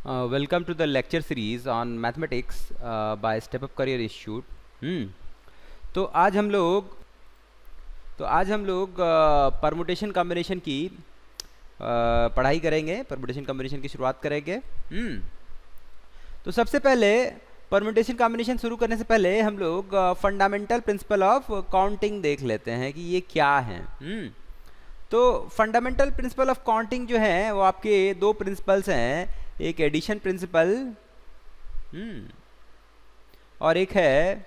Welcome to the lecture series on mathematics by Step Up Career Institute. तो आज हम लोग परमुटेशन कॉम्बिनेशन की पढ़ाई करेंगे, परमुटेशन कॉम्बिनेशन की शुरुआत करेंगे। तो सबसे पहले परमुटेशन कॉम्बिनेशन शुरू करने से पहले हम लोग फंडामेंटल प्रिंसिपल ऑफ काउंटिंग देख लेते हैं कि ये क्या है। तो फंडामेंटल प्रिंसिपल ऑफ काउंटिंग जो है वो आपके दो प्रिंसिपल्स हैं, एक एडिशन प्रिंसिपल और एक है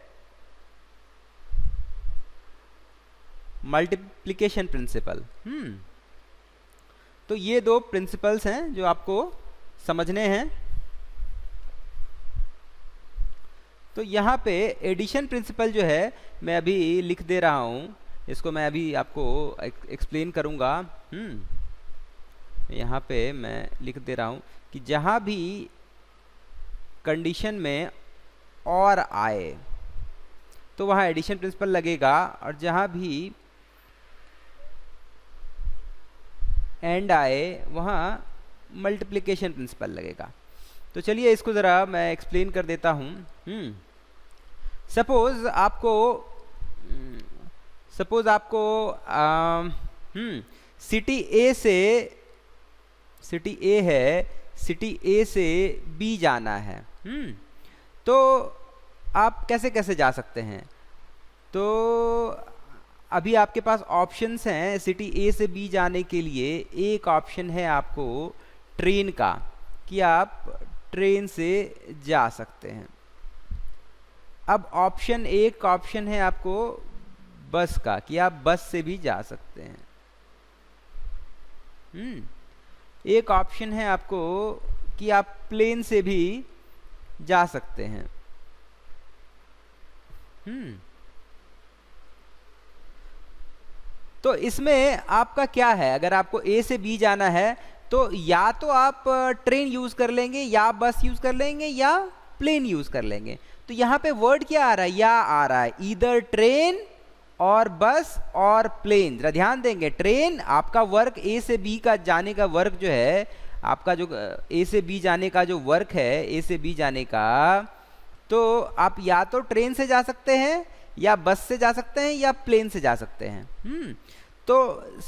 मल्टीप्लिकेशन प्रिंसिपल। तो ये दो प्रिंसिपल्स हैं जो आपको समझने हैं। तो यहाँ पे एडिशन प्रिंसिपल जो है मैं अभी लिख दे रहा हूँ, इसको मैं अभी आपको एक्सप्लेन करूँगा। यहाँ पे मैं लिख दे रहा हूँ कि जहाँ भी कंडीशन में और आए तो वहाँ एडिशन प्रिंसिपल लगेगा, और जहाँ भी एंड आए वहाँ मल्टीप्लिकेशन प्रिंसिपल लगेगा। तो चलिए इसको ज़रा मैं एक्सप्लेन कर देता हूँ। सपोज़ आपको सिटी ए है, सिटी ए से बी जाना है। तो आप कैसे कैसे जा सकते हैं? तो अभी आपके पास ऑप्शंस हैं सिटी ए से बी जाने के लिए। एक ऑप्शन है आपको ट्रेन का, कि आप ट्रेन से जा सकते हैं। अब एक ऑप्शन है आपको बस का, कि आप बस से भी जा सकते हैं। एक ऑप्शन है आपको कि आप प्लेन से भी जा सकते हैं। तो इसमें आपका क्या है, अगर आपको ए से बी जाना है तो या तो आप ट्रेन यूज कर लेंगे, या बस यूज कर लेंगे, या प्लेन यूज कर लेंगे। तो यहाँ पे वर्ड क्या आ रहा है? या आ रहा है, ईदर ट्रेन और बस और प्लेन। जरा ध्यान देंगे, ट्रेन आपका वर्क ए से बी का जाने का वर्क जो है, आपका जो ए से बी जाने का जो वर्क है, ए से बी जाने का, तो आप या तो ट्रेन से जा सकते हैं, या बस से जा सकते हैं, या प्लेन से जा सकते हैं। तो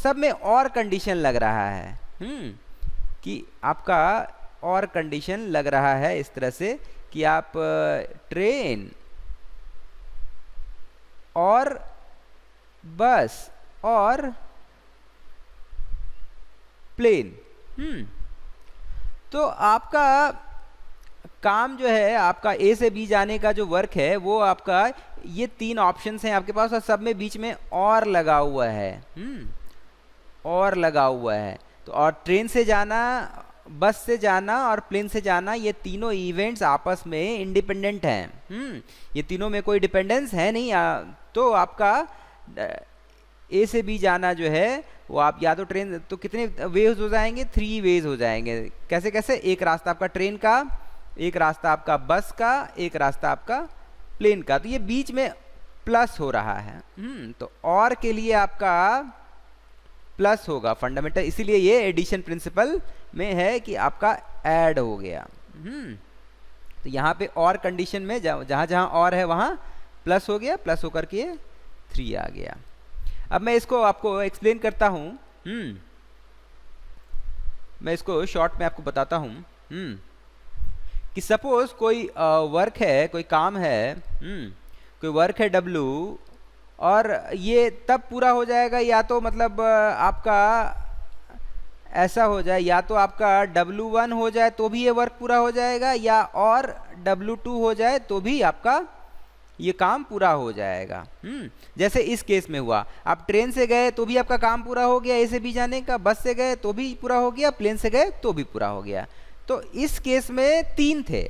सब में और कंडीशन लग रहा है, कि आपका और कंडीशन लग रहा है इस तरह से कि आप ट्रेन और बस और प्लेन। तो आपका काम जो है, आपका ए से बी जाने का जो वर्क है, वो आपका ये तीन ऑप्शंस हैं आपके पास, और सब में बीच में और लगा हुआ है। और लगा हुआ है। तो और ट्रेन से जाना, बस से जाना और प्लेन से जाना, ये तीनों इवेंट्स आपस में इंडिपेंडेंट हैं। ये तीनों में कोई डिपेंडेंस है नहीं। तो आपका ए से बी जाना जो है वो आप या तो ट्रेन, तो कितने वेज हो जाएंगे? 3 वेज हो जाएंगे। कैसे कैसे? एक रास्ता आपका ट्रेन का, एक रास्ता आपका बस का, एक रास्ता आपका प्लेन का। तो ये बीच में प्लस हो रहा है। तो और के लिए आपका प्लस होगा फंडामेंटल, इसीलिए ये एडिशन प्रिंसिपल में है कि आपका ऐड हो गया। तो यहाँ पे और कंडीशन में जहाँ जहाँ और है वहाँ प्लस हो गया, प्लस होकर के 3 आ गया। अब मैं इसको आपको एक्सप्लेन करता हूँ। मैं इसको शॉर्ट में आपको बताता हूँ कि सपोज कोई वर्क है, कोई काम है, कोई वर्क है W, और ये तब पूरा हो जाएगा, या तो मतलब आपका ऐसा हो जाए, या तो आपका W1 हो जाए तो भी ये वर्क पूरा हो जाएगा, या और W2 हो जाए तो भी आपका ये काम पूरा हो जाएगा। जैसे इस केस में हुआ, आप ट्रेन से गए तो भी आपका काम पूरा हो गया ए से बी जाने का, बस से गए तो भी पूरा हो गया, प्लेन से गए तो भी पूरा हो गया। तो इस केस में 3 थे।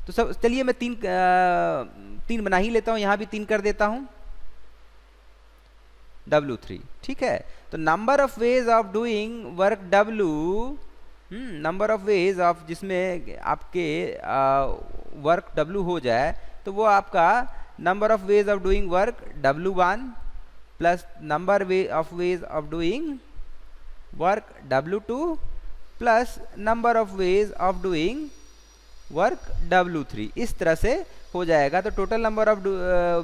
तो सब चलिए मैं तीन बना ही लेता हूँ, यहाँ भी 3 कर देता हूँ, W3। ठीक है। तो number of ways of doing work W, number of ways of जिसमें आपके वर्क W हो जाए, तो वो आपका number of ways of doing work W1 plus number of ways of doing work W2 plus number of ways of doing work W3, इस तरह से हो जाएगा। तो total number of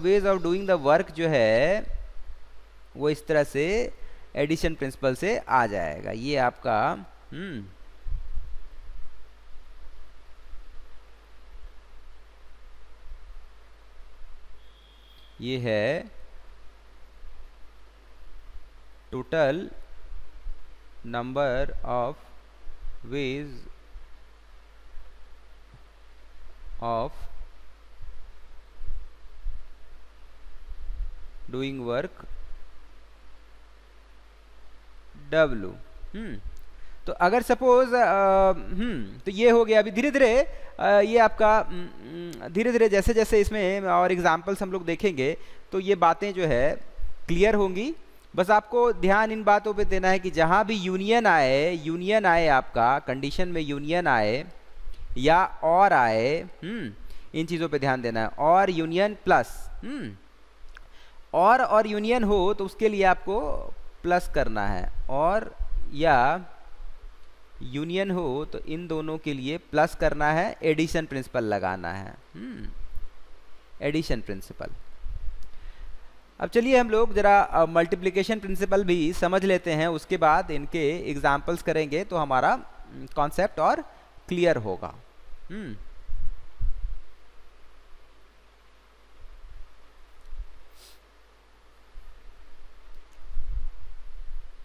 ways of doing the work जो है वो इस तरह से एडिशन प्रिंसिपल से आ जाएगा। ये आपका ये है total number of ways of doing work W। तो अगर सपोज तो ये हो गया। अभी धीरे धीरे ये आपका धीरे धीरे जैसे जैसे इसमें और एग्जांपल्स हम लोग देखेंगे तो ये बातें जो है क्लियर होंगी। बस आपको ध्यान इन बातों पे देना है कि जहाँ भी यूनियन आए आपका कंडीशन में यूनियन आए या और आए, इन चीज़ों पे ध्यान देना है। और यूनियन प्लस और यूनियन हो तो उसके लिए आपको प्लस करना है, और या यूनियन हो तो इन दोनों के लिए प्लस करना है, एडिशन प्रिंसिपल लगाना है। Addition principle. अब चलिए हम लोग जरा मल्टीप्लिकेशन प्रिंसिपल भी समझ लेते हैं, उसके बाद इनके एग्जाम्पल्स करेंगे तो हमारा कॉन्सेप्ट और क्लियर होगा।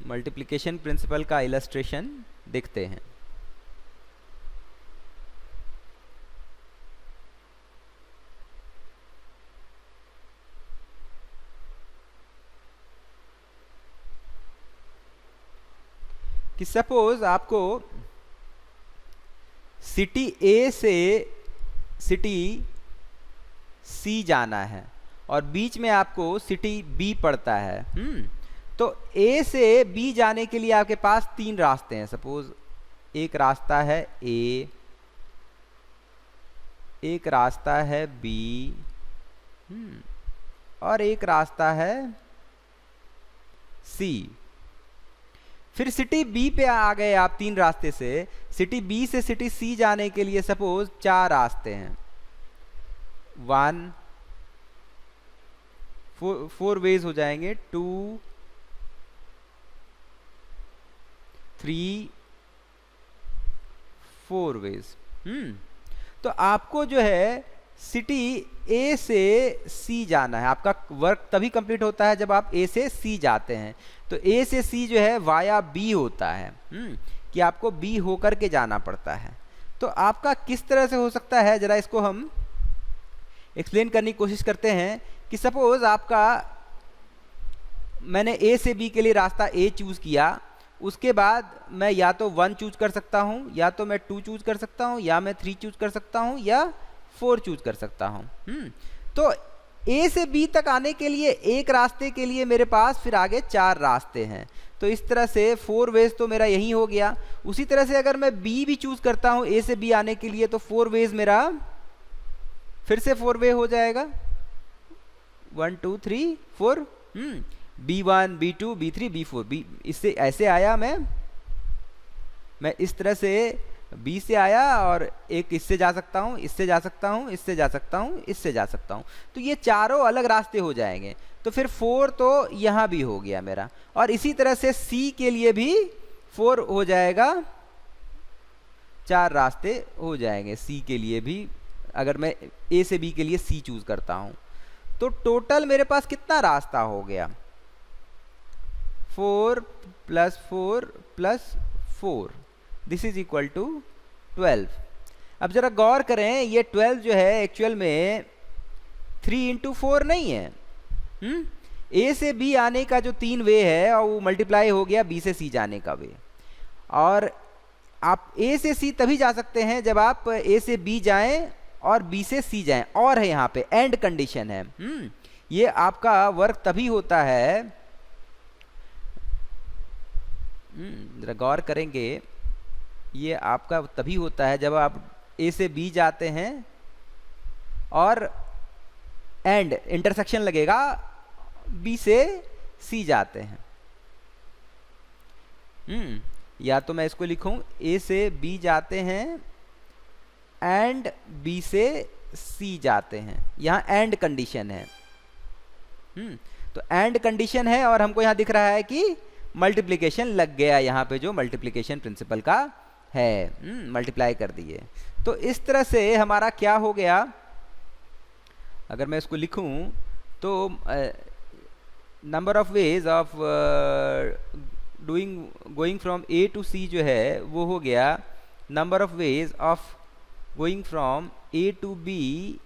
मल्टीप्लिकेशन प्रिंसिपल का इलस्ट्रेशन देखते हैं। कि सपोज आपको सिटी ए से सिटी सी जाना है और बीच में आपको सिटी बी पड़ता है। तो ए से बी जाने के लिए आपके पास 3 रास्ते हैं। सपोज एक रास्ता है ए, एक रास्ता है बी, और एक रास्ता है सी। फिर सिटी बी पे आ गए आप 3 रास्ते से। सिटी बी से सिटी सी जाने के लिए सपोज 4 रास्ते हैं। 4 वेज हो जाएंगे, 2 3 4 वेज। तो आपको जो है सिटी ए से सी जाना है। आपका वर्क तभी कंप्लीट होता है जब आप ए से सी जाते हैं। तो ए से सी जो है वाया बी होता है, कि आपको बी होकर के जाना पड़ता है। तो आपका किस तरह से हो सकता है, जरा इसको हम एक्सप्लेन करने की कोशिश करते हैं। कि सपोज आपका मैंने ए से बी के लिए रास्ता ए चूज किया, उसके बाद मैं या तो 1 चूज कर सकता हूं, या तो मैं 2 चूज कर सकता हूं, या मैं 3 चूज कर सकता हूं, या 4 चूज कर सकता हूं। तो ए से बी तक आने के लिए एक रास्ते के लिए मेरे पास फिर आगे 4 रास्ते हैं। तो इस तरह से 4 वेज तो मेरा यही हो गया। उसी तरह से अगर मैं बी भी चूज करता हूं ए से बी आने के लिए, तो 4 वेज मेरा फिर से 4 वे हो जाएगा। 1 2 3 4, B1 B2 B3 B4। B इससे ऐसे आया, मैं इस तरह से बी से आया, और एक इससे जा सकता हूँ, इससे जा सकता हूँ, इससे जा सकता हूँ, इससे जा सकता हूँ। तो ये चारों अलग रास्ते हो जाएंगे। तो फिर 4 तो यहाँ भी हो गया मेरा, और इसी तरह से सी के लिए भी 4 हो जाएगा, 4 रास्ते हो जाएंगे सी के लिए भी, अगर मैं ए से बी के लिए सी चूज करता हूँ। तो टोटल मेरे पास कितना रास्ता हो गया? 4 + 4 + 4, दिस इज इक्वल टू 12। अब जरा गौर करें, ये 12 जो है एक्चुअल में 3 × 4 नहीं है। ए से बी आने का जो 3 वे है, और वो मल्टीप्लाई हो गया बी से सी जाने का वे। और आप ए से सी तभी जा सकते हैं जब आप ए से बी जाएं और बी से सी जाएं, और है यहाँ पे एंड कंडीशन है। ये आपका वर्क तभी होता है, जरा गौर करेंगे, ये आपका तभी होता है जब आप ए से बी जाते हैं और एंड इंटरसेक्शन लगेगा बी से सी जाते हैं। या तो मैं इसको लिखूं, ए से बी जाते हैं एंड बी से सी जाते हैं, यहाँ एंड कंडीशन है। तो एंड कंडीशन है और हमको यहाँ दिख रहा है कि मल्टीप्लिकेशन लग गया, यहाँ पे जो मल्टीप्लिकेशन प्रिंसिपल का है, मल्टीप्लाई कर दिए। तो इस तरह से हमारा क्या हो गया, अगर मैं इसको लिखूं तो number of ways of going from A to C जो है वो हो गया number of ways of going from A to B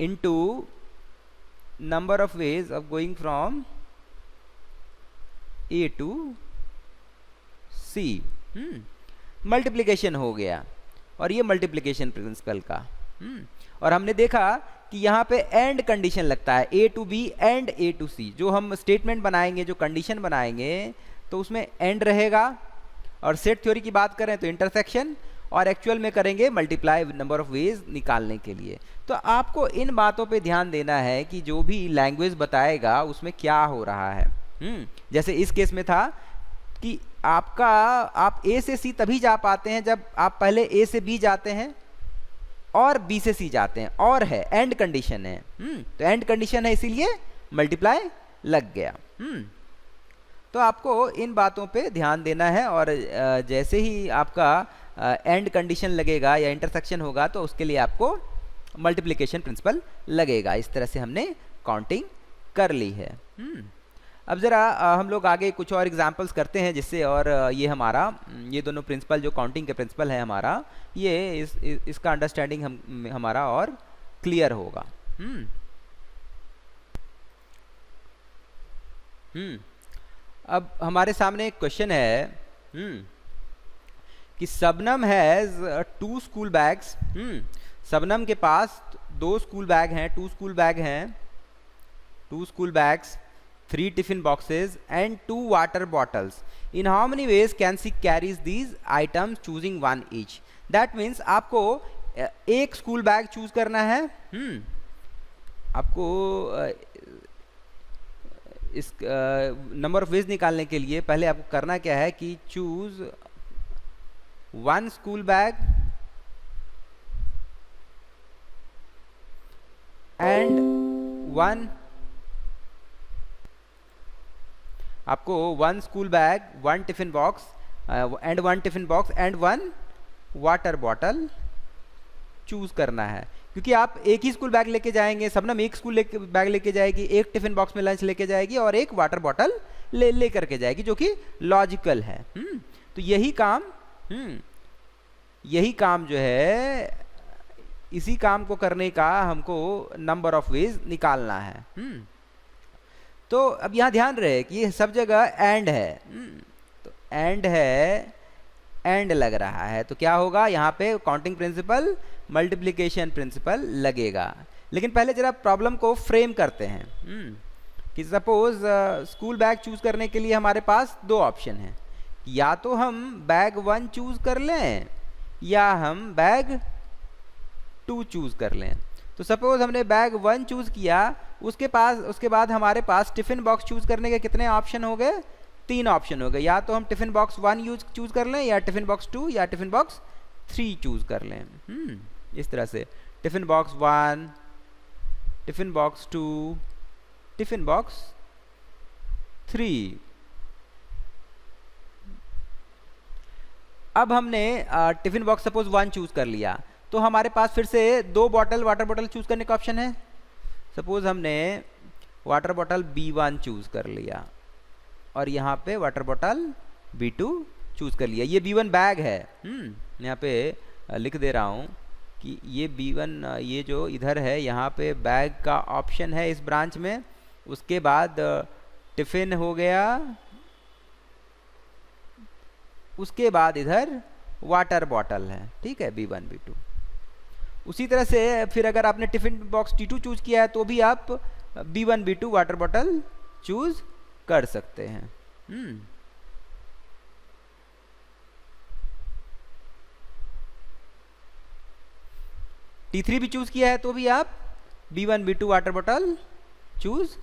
into number of ways of going from A to C। Multiplication हो गया, और ये मल्टीप्लिकेशन प्रिंसिपल का। और हमने देखा कि यहाँ पे एंड कंडीशन लगता है, A to B and A to C। जो हम स्टेटमेंट बनाएंगे, जो कंडीशन बनाएंगे, तो उसमें एंड रहेगा। और सेट थ्योरी की बात करें तो इंटरसेक्शन, और एक्चुअल में करेंगे मल्टीप्लाई नंबर ऑफ वेज निकालने के लिए। तो आपको इन बातों पे ध्यान देना है कि जो भी लैंग्वेज बताएगा उसमें क्या हो रहा है। जैसे इस केस में था कि आप ए से सी तभी जा पाते हैं जब आप पहले ए से बी जाते हैं और बी से सी जाते हैं, और है एंड कंडीशन है। तो एंड कंडीशन है इसीलिए मल्टीप्लाई लग गया। तो आपको इन बातों पे ध्यान देना है, और जैसे ही आपका एंड कंडीशन लगेगा या इंटरसेक्शन होगा तो उसके लिए आपको मल्टीप्लिकेशन प्रिंसिपल लगेगा। इस तरह से हमने काउंटिंग कर ली है। अब ज़रा हम लोग आगे कुछ और एग्जांपल्स करते हैं जिससे और ये हमारा ये दोनों प्रिंसिपल जो काउंटिंग के प्रिंसिपल है हमारा, ये इसका अंडरस्टैंडिंग हमारा और क्लियर होगा। अब हमारे सामने एक क्वेश्चन है कि Shabnam has 2 school bags. Shabnam के पास 2 स्कूल बैग हैं, 2 स्कूल बैग हैं, 2 school bags, 3 tiffin boxes and 2 water bottles. In how many ways can see carries these items choosing 1 each. That means आपको एक स्कूल बैग चूज करना है। आपको इस नंबर ऑफ वेज निकालने के लिए पहले आपको करना क्या है कि चूज 1 स्कूल बैग एंड 1, आपको 1 school bag, 1 tiffin box and 1 tiffin box and 1 water bottle choose करना है, क्योंकि आप एक ही स्कूल बैग लेके जाएंगे। शबनम एक स्कूल बैग लेके जाएगी, एक टिफिन बॉक्स में लंच लेके जाएगी और एक वाटर बॉटल ले करके जाएगी, जो कि लॉजिकल है। तो यही काम जो है, इसी काम को करने का हमको नंबर ऑफ वेज निकालना है। तो अब यहाँ ध्यान रहे कि ये सब जगह एंड है, तो एंड है, एंड लग रहा है, तो क्या होगा यहाँ पे काउंटिंग प्रिंसिपल, मल्टीप्लिकेशन प्रिंसिपल लगेगा। लेकिन पहले जरा प्रॉब्लम को फ्रेम करते हैं कि सपोज स्कूल बैग चूज करने के लिए हमारे पास 2 ऑप्शन हैं, या तो हम बैग 1 चूज कर लें या हम बैग 2 चूज कर लें। तो सपोज हमने बैग 1 चूज किया, उसके बाद हमारे पास टिफिन बॉक्स चूज करने के कितने ऑप्शन हो गए? 3 ऑप्शन हो गए। या तो हम टिफिन बॉक्स 1 चूज कर लें, या टिफिन बॉक्स 2, या टिफिन बॉक्स 3 चूज कर लें। इस तरह से tiffin box 1, tiffin box 2, tiffin box 3। अब हमने टिफिन बॉक्स सपोज 1 चूज कर लिया, तो हमारे पास फिर से 2 बॉटल वाटर बॉटल चूज करने का ऑप्शन है। सपोज हमने वाटर बॉटल B1 चूज कर लिया और यहाँ पे वाटर बॉटल B2 चूज कर लिया। ये B1 बैग है, यहाँ पे लिख दे रहा हूँ कि ये B1, ये जो इधर है यहाँ पे बैग का ऑप्शन है इस ब्रांच में। उसके बाद टिफिन हो गया, उसके बाद इधर वाटर बॉटल है, ठीक है, B1 B2। उसी तरह से फिर अगर आपने टिफिन बॉक्स T2 चूज किया है तो भी आप B1 B2 water bottle choose कर सकते हैं। T3 भी चूज किया है तो भी आप B1 B2 water bottle choose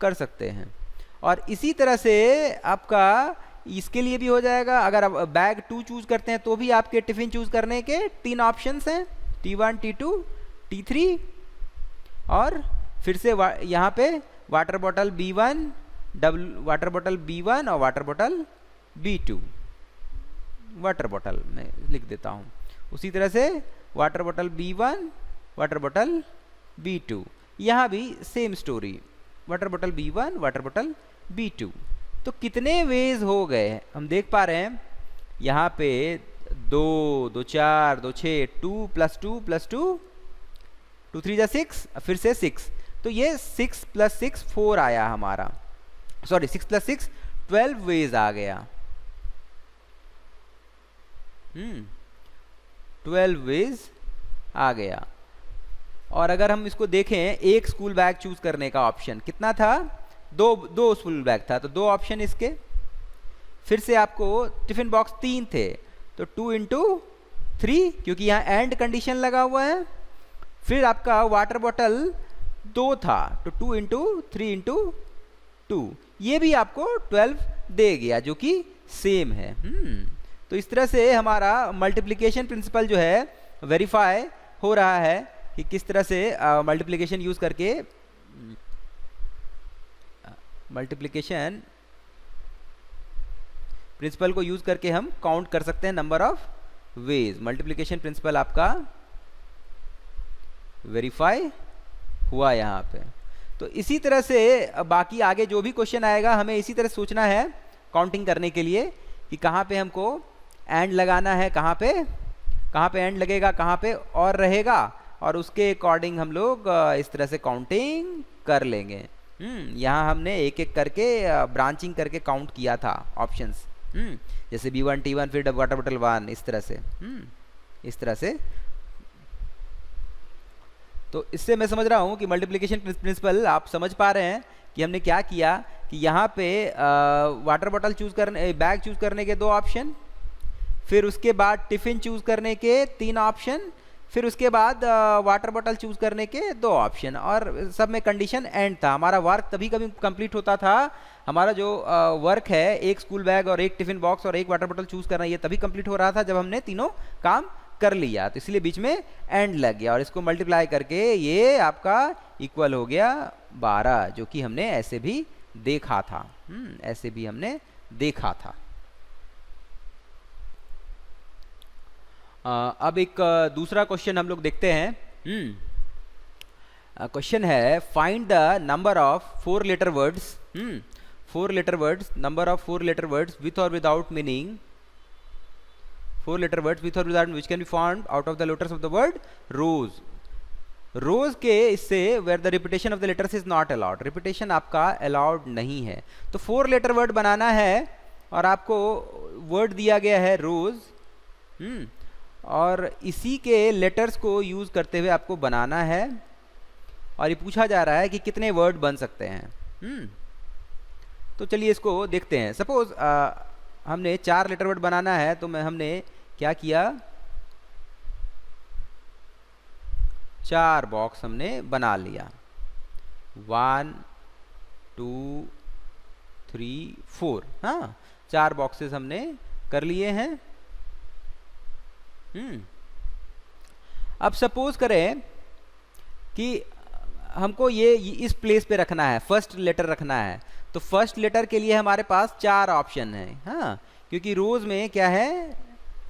कर सकते हैं। और इसी तरह से आपका इसके लिए भी हो जाएगा। अगर आप बैग 2 चूज करते हैं तो भी आपके टिफिन चूज करने के 3 ऑप्शंस हैं, T1 T2 T3, और फिर से यहाँ पे water bottle B1, water bottle B1 और water bottle B2, water bottle मैं लिख देता हूँ। उसी तरह से water bottle B1, water bottle B2, यहाँ भी same story, water bottle B1, water bottle B2। तो कितने वेज हो गए हम देख पा रहे हैं यहाँ पे, 2 2 4 2 6, 2 + 2 + 2, 2 3 जा 6, फिर से 6, तो ये 6 + 6 4 आया हमारा, सॉरी 6 + 6 12 वेज आ गया। 12 वेज आ गया। और अगर हम इसको देखें, एक स्कूल बैग चूज करने का ऑप्शन कितना था, दो स्कूल बैग था, तो 2 ऑप्शन इसके। फिर से आपको टिफिन बॉक्स 3 थे, तो 2 × 3, क्योंकि यहाँ एंड कंडीशन लगा हुआ है। फिर आपका वाटर बॉटल 2 था, तो 2 × 3 × 2, ये भी आपको 12 दे गया, जो कि सेम है। तो इस तरह से हमारा मल्टीप्लिकेशन प्रिंसिपल जो है वेरीफाई हो रहा है कि किस तरह से मल्टीप्लिकेशन यूज करके, मल्टीप्लिकेशन प्रिंसिपल को यूज करके हम काउंट कर सकते हैं number of ways. Multiplication principle आपका वेरीफाई हुआ यहाँ पे। तो इसी तरह से बाकी आगे जो भी क्वेश्चन आएगा हमें इसी तरह सोचना है काउंटिंग करने के लिए कि कहाँ पे हमको एंड लगाना है, कहाँ पे एंड लगेगा, कहाँ पे और रहेगा, और उसके अकॉर्डिंग हम लोग इस तरह से काउंटिंग कर लेंगे। यहाँ हमने एक एक करके ब्रांचिंग करके काउंट किया था ऑप्शंस, जैसे B1 T1 फिर वाटर बॉटल 1, इस तरह से। तो इससे मैं समझ रहा हूँ कि मल्टीप्लिकेशन प्रिंसिपल आप समझ पा रहे हैं कि हमने क्या किया कि यहाँ पे वाटर बॉटल चूज करने, बैग चूज करने के 2 ऑप्शन, फिर उसके बाद टिफिन चूज करने के 3 ऑप्शन, फिर उसके बाद वाटर बॉटल चूज करने के 2 ऑप्शन, और सब में कंडीशन एंड था। हमारा वर्क तभी कभी कंप्लीट होता था, हमारा जो वर्क है एक स्कूल बैग और एक टिफिन बॉक्स और एक वाटर बॉटल चूज करना, ये तभी कंप्लीट हो रहा था जब हमने तीनों काम कर लिया। तो इसलिए बीच में एंड लग गया, और इसको मल्टीप्लाई करके ये आपका इक्वल हो गया 12, जो कि हमने ऐसे भी देखा था। ऐसे भी हमने देखा था। अब एक दूसरा क्वेश्चन हम लोग देखते हैं। क्वेश्चन है find the number of 4 letter words, 4 letter words, number of 4 letter words with और without meaning, 4 letter words with और without which can be found out of the letters of the word rose. Rose के इससे where the repetition of the letters is not allowed, repetition आपका allowed नहीं है। तो 4 letter word बनाना है और आपको वर्ड दिया गया है रोज, और इसी के लेटर्स को यूज करते हुए आपको बनाना है, और ये पूछा जा रहा है कि कितने वर्ड बन सकते हैं। तो चलिए इसको देखते हैं। सपोज हमने 4 लेटर वर्ड बनाना है, तो हमने क्या किया, 4 बॉक्स हमने बना लिया, 1 2 3 4, हाँ 4 बॉक्सेस हमने कर लिए हैं। अब सपोज करें कि हमको ये इस प्लेस पे रखना है, फर्स्ट लेटर रखना है, तो फर्स्ट लेटर के लिए हमारे पास 4 ऑप्शन है, हाँ, क्योंकि रोज में क्या है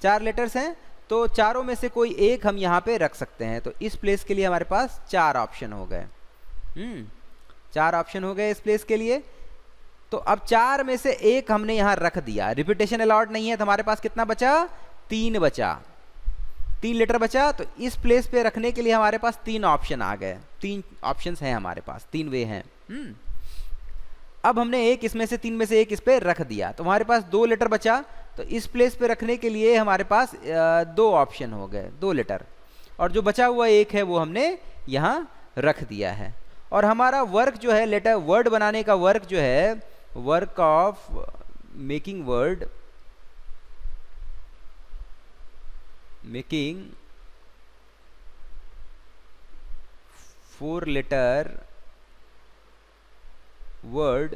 4 लेटर्स हैं, तो चारों में से कोई एक हम यहाँ पे रख सकते हैं। तो इस प्लेस के लिए हमारे पास 4 ऑप्शन हो गए, 4 ऑप्शन हो गए इस प्लेस के लिए। तो अब 4 में से एक हमने यहाँ रख दिया, रिपीटेशन अलाउड नहीं है, तो हमारे पास कितना बचा, 3 बचा, 3 लेटर बचा। तो इस प्लेस पे रखने के लिए हमारे पास 3 ऑप्शन आ गए, 3 ऑप्शंस हैं हमारे पास, 3 वे हैं। अब हमने एक इसमें से 3 में से एक इस पे रख दिया, तो हमारे पास 2 लेटर बचा। तो इस प्लेस पे रखने के लिए हमारे पास 2 ऑप्शन हो गए, 2 लेटर, और जो बचा हुआ एक है वो हमने यहाँ रख दिया है। और हमारा वर्क जो है, लेटर वर्ड बनाने का वर्क जो है, work of making word, making 4 letter word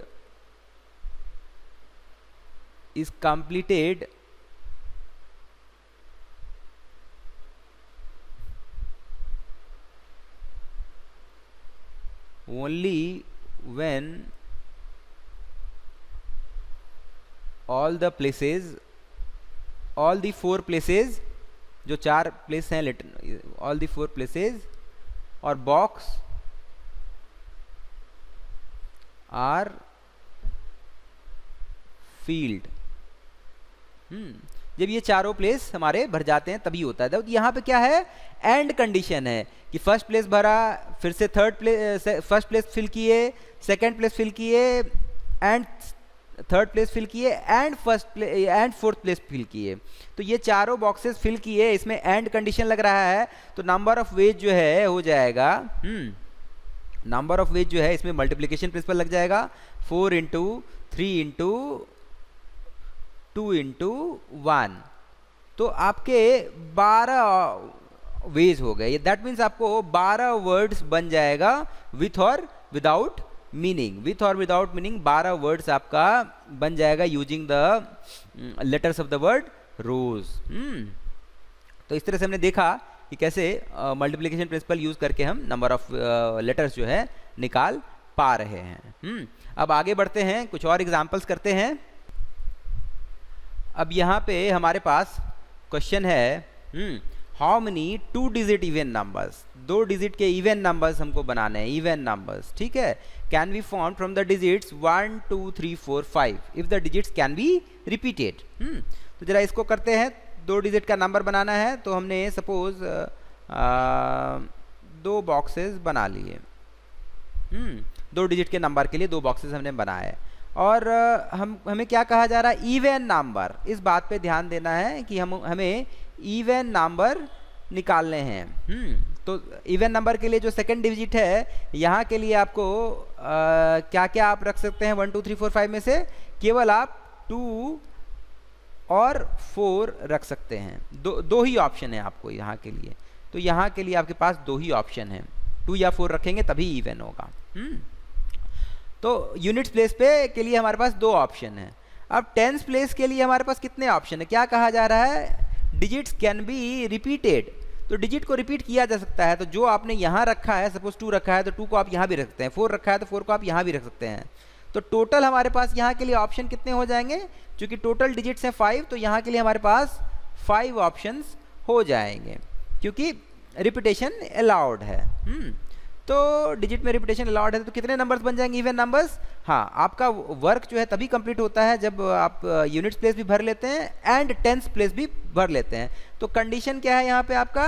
is completed only when all the places, all the 4 places, जो 4 प्लेस हैं, all the 4 places और बॉक्स आर फील्ड। जब ये चारों प्लेस हमारे भर जाते हैं तभी होता है। तो यहाँ पे क्या है, एंड कंडीशन है कि फर्स्ट प्लेस भरा, फिर से फर्स्ट प्लेस फिल किए, सेकंड प्लेस फिल किए, एंड थर्ड प्लेस फिल किए, एंड फोर्थ प्लेस फिल किए। तो ये चारों बॉक्सेस फिल किए, इसमें एंड कंडीशन लग रहा है, तो नंबर ऑफ वेज जो है हो जाएगा, नंबर ऑफ वेज जो है इसमें मल्टीप्लिकेशन प्रिंसिपल लग जाएगा, 4 इंटू 3 इंटू 2 इंटू 1। तो आपके 12 वेज हो गए। दैट मीन्स आपको 12 वर्ड्स बन जाएगा विथ और विदाउट मीनिंग। विथ और विदाउट मीनिंग 12 वर्ड्स आपका बन जाएगा using the letters of the word rose. तो इस तरह से हमने देखा कि कैसे मल्टीप्लिकेशन प्रिंसिपल यूज करके हम नंबर ऑफ लेटर्स जो है निकाल पा रहे हैं। अब आगे बढ़ते हैं, कुछ और एग्जांपल्स करते हैं। अब यहाँ पे हमारे पास क्वेश्चन है, how many 2 digit even numbers, 2 digit के इवन नंबर्स हमको बनाने हैं, इवन नंबर्स, ठीक है। Can be form from the digits 1 2 3 4 5 if the digits can be repeated. तो जरा इसको करते हैं। 2 डिजिट का नंबर बनाना है, तो हमने सपोज 2 बॉक्सेस बना लिए। 2 डिजिट के नंबर के लिए 2 बॉक्सेस हमने बनाए, और हमें क्या कहा जा रहा है, इवन नंबर। इस बात पे ध्यान देना है कि हमें इवन नंबर निकालने हैं। तो इवन नंबर के लिए जो सेकंड डिजिट है, यहाँ के लिए आपको क्या क्या आप रख सकते हैं 1 2 3 4 5 में से, केवल आप 2 और 4 रख सकते हैं। दो ही ऑप्शन है आपको यहाँ के लिए। तो यहाँ के लिए आपके पास 2 ही ऑप्शन है, 2 या 4 रखेंगे तभी इवन होगा। तो यूनिट्स प्लेस पे के लिए हमारे पास 2 ऑप्शन है। अब टेंस प्लेस के लिए हमारे पास कितने ऑप्शन है, क्या कहा जा रहा है, डिजिट्स कैन बी रिपीटेड। तो डिजिट को रिपीट किया जा सकता है। तो जो आपने यहाँ रखा है, सपोज 2 रखा है तो 2 को आप यहाँ भी रख सकते हैं, 4 रखा है तो 4 को आप यहाँ भी रख सकते हैं। तो टोटल हमारे पास यहाँ के लिए ऑप्शन कितने हो जाएंगे, क्योंकि टोटल डिजिट्स हैं 5, तो यहाँ के लिए हमारे पास 5 ऑप्शंस हो जाएंगे, क्योंकि रिपीटेशन अलाउड है। तो डिजिट में रिपीटेशन अलाउड है, तो कितने नंबर्स बन जाएंगे, इवन नंबर्स। हाँ, आपका वर्क जो है तभी कंप्लीट होता है जब आप यूनिट्स प्लेस भी भर लेते हैं एंड टेंस प्लेस भी भर लेते हैं। तो कंडीशन क्या है यहाँ पे, आपका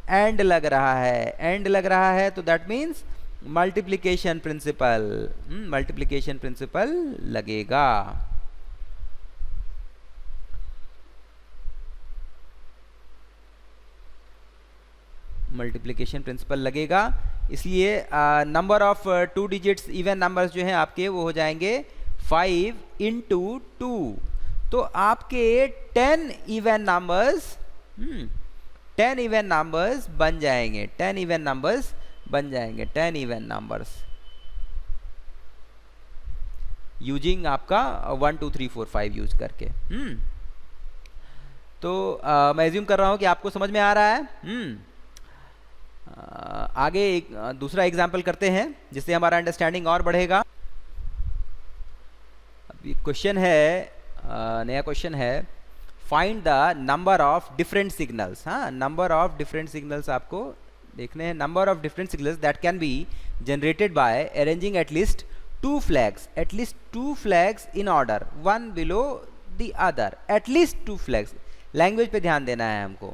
एंड लग रहा है, एंड लग रहा है, तो that means multiplication principle, multiplication principle लगेगा। मल्टीप्लिकेशन प्रिंसिपल लगेगा, इसलिए number of 2 digits even numbers जो हैं आपके वो हो जाएंगे 5 इंटू 2। तो आपके 10 इवन नंबर्स 10 इवन नंबर्स बन जाएंगे, 10 इवन नंबर्स बन जाएंगे, 10 इवन नंबर्स यूजिंग आपका 1 2 3 4 5 यूज करके। तो मैं एज्यूम कर रहा हूं कि आपको समझ में आ रहा है। आगे एक दूसरा एग्जाम्पल करते हैं जिससे हमारा अंडरस्टैंडिंग और बढ़ेगा। अभी क्वेश्चन है, नया क्वेश्चन है, find the number of different signals. हाँ, नंबर ऑफ डिफरेंट सिग्नल्स आपको देखने हैं। Number of different signals that can be generated by arranging at least 2 flags in order, one below the other, at least 2 flags। Language पे ध्यान देना है हमको।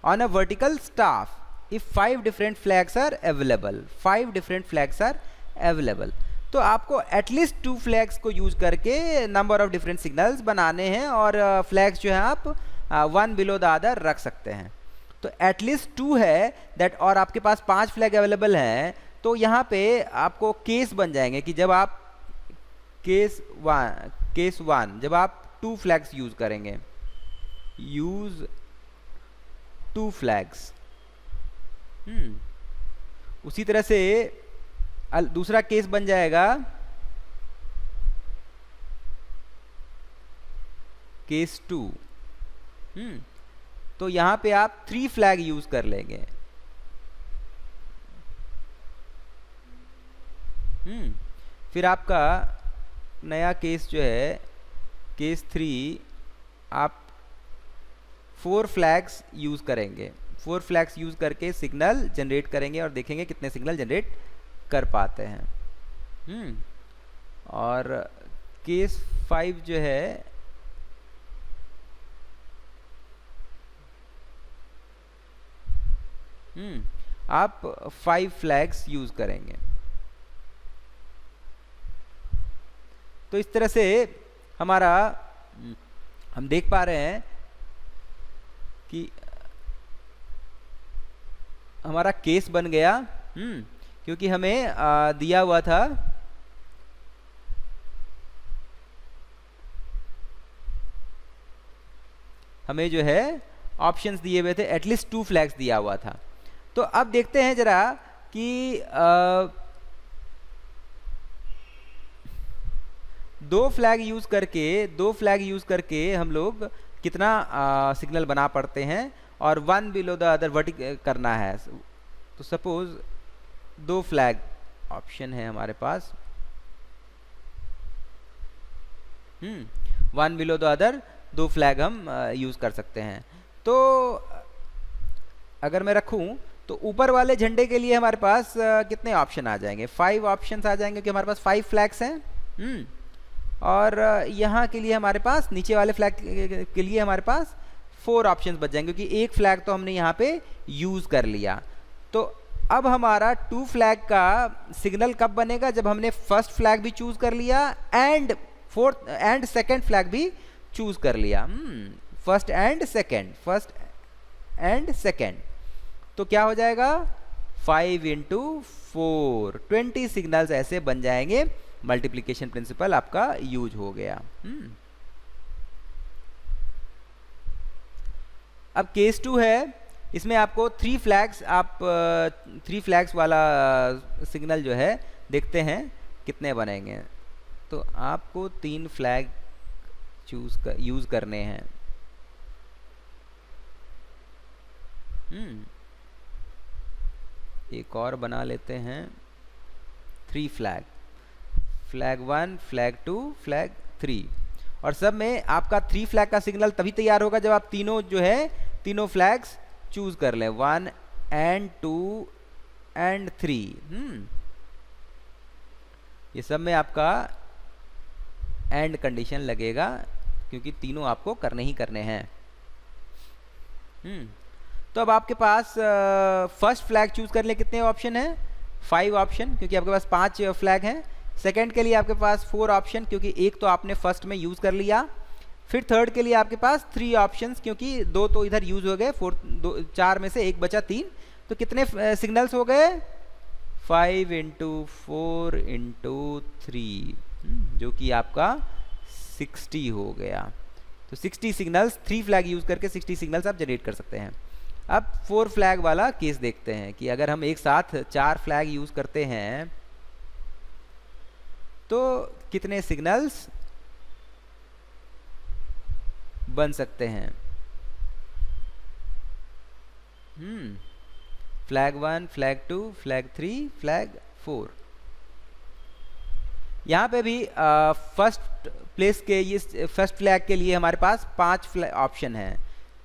On a vertical staff if 5 different flags are available, 5 different flags are available। तो आपको at least 2 flags को use करके number of different signals बनाने हैं, और फ्लैग्स जो है आप 1 बिलो द अदर रख सकते हैं। तो एटलीस्ट 2 है दैट, और आपके पास 5 फ्लैग अवेलेबल हैं, तो यहाँ पे आपको केस बन जाएंगे कि जब आप केस 1 जब आप 2 फ्लैग्स यूज करेंगे, यूज 2 फ्लैग्स। उसी तरह से दूसरा केस बन जाएगा केस 2। तो यहाँ पे आप 3 फ्लैग यूज कर लेंगे। फिर आपका नया केस जो है केस 3, आप 4 फ्लैग्स यूज करेंगे। 4 फ्लैग्स यूज करके सिग्नल जनरेट करेंगे और देखेंगे कितने सिग्नल जनरेट कर पाते हैं। और केस 5 जो है आप 5 फ्लैग्स यूज करेंगे। तो इस तरह से हमारा हम देख पा रहे हैं कि हमारा केस बन गया। क्योंकि हमें दिया हुआ था हमें जो है ऑप्शंस दिए हुए थे, एटलीस्ट 2 फ्लैग्स दिया हुआ था। तो अब देखते हैं जरा कि 2 फ्लैग यूज करके हम लोग कितना सिग्नल बना पड़ते हैं और 1 बिलो द अदर वर्टिकल करना है। तो सपोज 2 फ्लैग ऑप्शन है हमारे पास, 1 बिलो द अदर 2 फ्लैग हम यूज कर सकते हैं। तो अगर मैं रखूं तो ऊपर वाले झंडे के लिए हमारे पास कितने ऑप्शन आ जाएंगे? 5 ऑप्शंस आ जाएंगे क्योंकि हमारे पास 5 फ्लैग्स हैं। और यहाँ के लिए हमारे पास, नीचे वाले फ्लैग के लिए हमारे पास 4 ऑप्शंस बच जाएंगे क्योंकि एक फ्लैग तो हमने यहाँ पे यूज कर लिया। तो अब हमारा 2 फ्लैग का सिग्नल कब बनेगा? जब हमने फर्स्ट फ्लैग भी चूज कर लिया एंड सेकेंड फ्लैग भी चूज कर लिया। First and second. तो क्या हो जाएगा? 5 × 4 20 सिग्नल्स ऐसे बन जाएंगे। मल्टीप्लिकेशन प्रिंसिपल आपका यूज हो गया। अब केस 2 है, इसमें आपको 3 फ्लैग्स वाला सिग्नल जो है देखते हैं कितने बनेंगे। तो आपको 3 फ्लैग यूज करने हैं। एक और बना लेते हैं 3 फ्लैग 1, फ्लैग 2, फ्लैग 3। और सब में आपका 3 फ्लैग का सिग्नल तभी तैयार होगा जब आप तीनों फ्लैग्स चूज कर लें, 1 and 2 and 3। ये सब में आपका एंड कंडीशन लगेगा क्योंकि तीनों आपको करने ही करने हैं। तो अब आपके पास फर्स्ट फ्लैग चूज करने कितने ऑप्शन हैं? 5 ऑप्शन, क्योंकि आपके पास 5 फ्लैग हैं। सेकंड के लिए आपके पास 4 ऑप्शन, क्योंकि एक तो आपने फर्स्ट में यूज कर लिया। फिर थर्ड के लिए आपके पास 3 ऑप्शंस, क्योंकि 2 तो इधर यूज हो गए, 4 में से 1 बचा 3। तो कितने सिग्नल्स हो गए? 5 × 4 × 3, जो कि आपका 60 हो गया। तो 60 सिग्नल्स, 3 फ्लैग यूज करके 60 सिग्नल्स आप जनरेट कर सकते हैं। अब 4 फ्लैग वाला केस देखते हैं कि अगर हम एक साथ 4 फ्लैग यूज करते हैं तो कितने सिग्नल्स बन सकते हैं। Flag 1, flag 2, flag 3, flag 4। यहाँ पे भी फर्स्ट प्लेस के ये फर्स्ट फ्लैग के लिए हमारे पास 5 ऑप्शन हैं।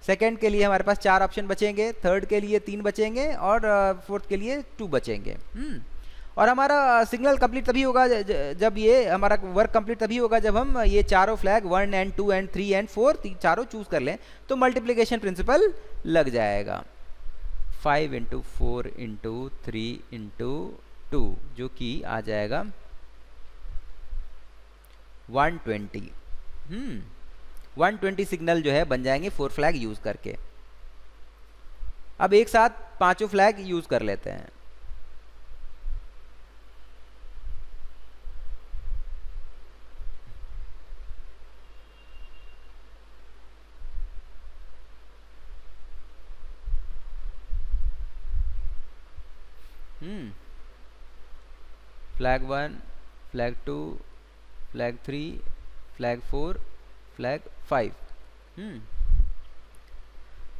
सेकंड के लिए हमारे पास 4 ऑप्शन बचेंगे, थर्ड के लिए 3 बचेंगे और फोर्थ के लिए 2 बचेंगे। और हमारा सिग्नल कंप्लीट तभी होगा जब ये हमारा वर्क कंप्लीट तभी होगा जब हम ये चारों फ्लैग 1 and 2 and 3 and 4 चारों चूज कर लें, तो मल्टीप्लिकेशन प्रिंसिपल लग जाएगा। 5 × 4 × 3 × 2, जो कि आ जाएगा 120। 120 सिग्नल जो है बन जाएंगे 4 फ्लैग यूज करके। अब एक साथ 5 फ्लैग यूज कर लेते हैं। Flag 1, flag 2, flag 3, flag 4, flag 5।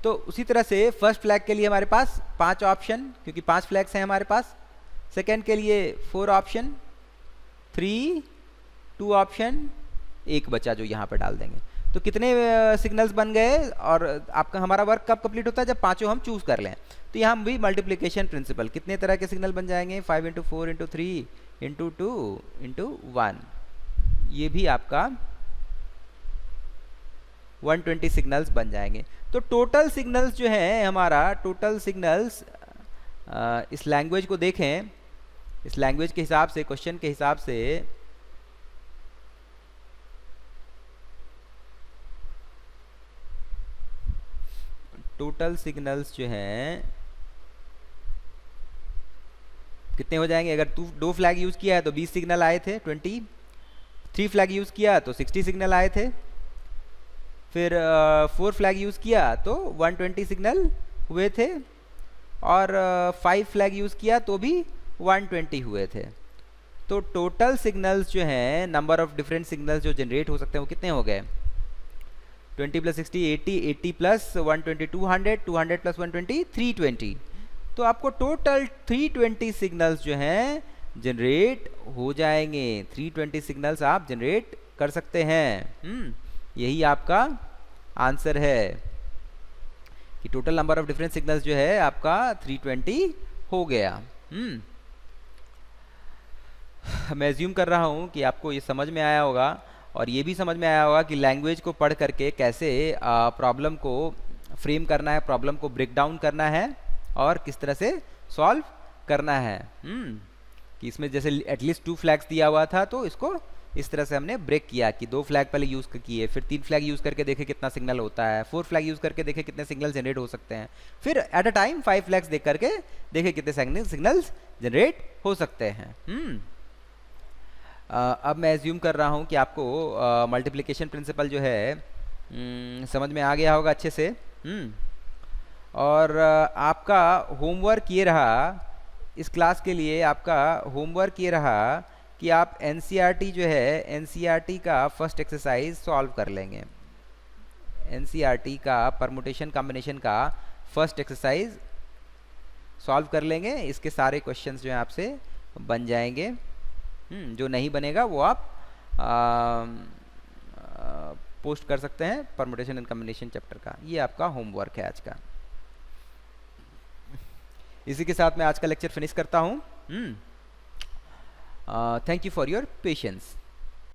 तो उसी तरह से फर्स्ट फ्लैग के लिए हमारे पास 5 ऑप्शन, क्योंकि 5 फ्लैग्स हैं हमारे पास। सेकंड के लिए 4 ऑप्शन, 3, 2 ऑप्शन, 1 बचा जो यहाँ पर डाल देंगे। तो कितने सिग्नल्स बन गए, और आपका हमारा वर्क कब कंप्लीट होता है, जब पांचों हम चूज कर लें। तो यहाँ हम भी मल्टीप्लिकेशन प्रिंसिपल, कितने तरह के सिग्नल बन जाएंगे, 5 × 4 × 3 × 2 × 1, ये भी आपका 120 सिग्नल्स बन जाएंगे। तो टोटल सिग्नल्स जो है हमारा, टोटल सिग्नल्स इस लैंग्वेज को देखें, इस लैंग्वेज के हिसाब से, क्वेश्चन के हिसाब से, टोटल सिग्नल्स जो हैं कितने हो जाएंगे। अगर 2 फ्लैग यूज किया है तो 20 सिग्नल आए थे, 20। 3 फ्लैग यूज किया तो 60 सिग्नल आए थे। फिर 4 फ्लैग यूज किया तो 120 सिग्नल हुए थे, और 5 फ्लैग यूज किया तो भी 120 हुए थे। तो टोटल सिग्नल्स जो हैं, नंबर ऑफ डिफरेंट सिग्नल्स जो जनरेट हो सकते हैं, वो कितने हो गए, 20 + 60 80, 80 + 120 200, 200 + 120 320। तो आपको टोटल 320 सिग्नल्स जो हैं जनरेट हो जाएंगे। 320 सिग्नल्स आप जनरेट कर सकते हैं। यही आपका आंसर है कि total number of different signals जो है आपका 320 हो गया। मैं एज्यूम कर रहा हूं कि आपको ये समझ में आया होगा, और ये भी समझ में आया होगा कि लैंग्वेज को पढ़ करके कैसे प्रॉब्लम को फ्रेम करना है, प्रॉब्लम को ब्रेक डाउन करना है, और किस तरह से सॉल्व करना है। कि इसमें जैसे एटलीस्ट 2 फ्लैग्स दिया हुआ था, तो इसको इस तरह से हमने ब्रेक किया कि 2 फ्लैग पहले यूज़ किए, फिर 3 फ्लैग यूज़ करके देखे कितना सिग्नल होता है, 4 फ्लैग यूज़ करके देखे कितने सिग्नल जनरेट हो सकते हैं, फिर एट अ टाइम 5 फ्लैग्स देख करके देखे कितने सिग्नल्स जनरेट हो सकते हैं। अब मैं एज्यूम कर रहा हूँ कि आपको मल्टीप्लिकेशन प्रिंसिपल जो है समझ में आ गया होगा अच्छे से। और आपका होमवर्क ये रहा, इस क्लास के लिए आपका होमवर्क ये रहा कि आप एनसीईआरटी जो है, एनसीईआरटी का फर्स्ट एक्सरसाइज सॉल्व कर लेंगे। एनसीईआरटी का परमुटेशन कॉम्बिनेशन का फर्स्ट एक्सरसाइज सॉल्व कर लेंगे। इसके सारे क्वेश्चंस जो हैं आपसे बन जाएंगे। जो नहीं बनेगा वो आप पोस्ट कर सकते हैं परमुटेशन एंड कॉम्बिनेशन चैप्टर का। ये आपका होमवर्क है आज का। इसी के साथ मैं आज का लेक्चर फिनिश करता हूँ। Thank you for your patience.